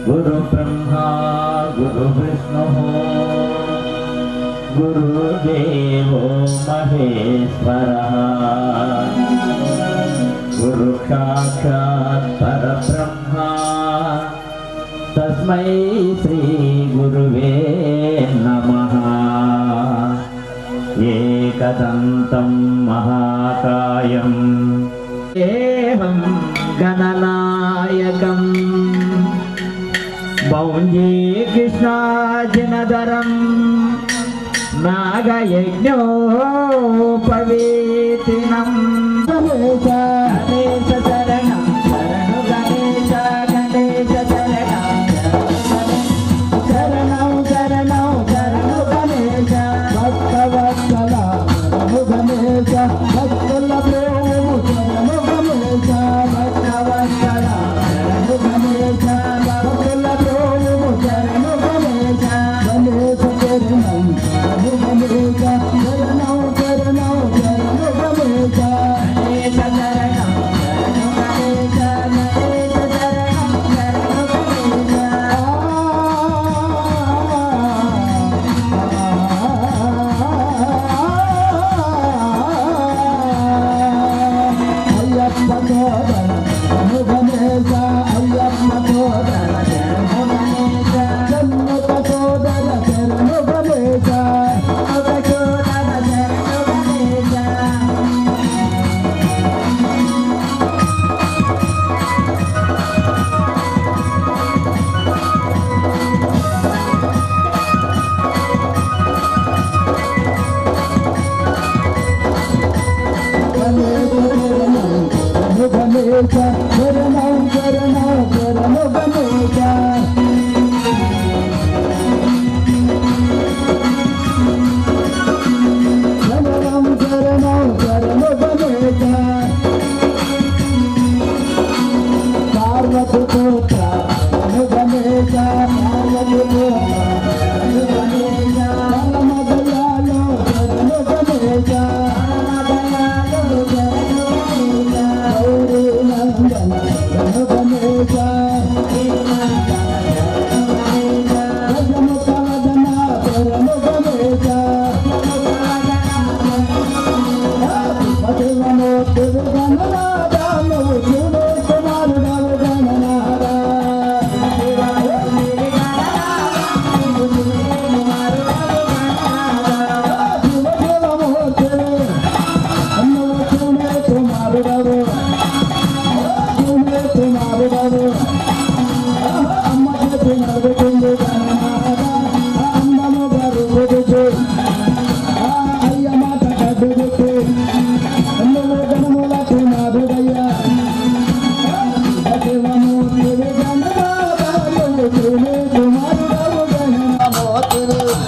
गुरु ब्रह्मा गुरु विष्णु गुरुदेवो महेश्वरः गुरु साक्षात् परब्रह्मा तस्मै श्री गुरुवे नमः। एकदन्तं महाकायं देहं गणनायकं भौञ्जीकृष्णाजिनधरं नागयज्ञोपवीतिनं गणेश शरणं शरणु गणेश गणेश शरणं शरणं शरणु गणेश भक्तवत्सल शरणु गणेश भक्तुल प्रेम शरणु गणेश भक्तवत्सल शरणु गणेश भक्तुल प्रेम शरणु गणेश गणेश शरणं शरणु गणेश शरणं शरणं शरणु गणेश गणेश शरणं शरणु गणेश गणेश शरणं शरणु गणेश। अय्यप्प सोदर शरणु गणेश अय्यप्प सोदर शरणु गणेश जन्मत सोदर शरणु गणेश सोदर शरणु गणेश। गणेश शरणं शरणं शरणु गणेश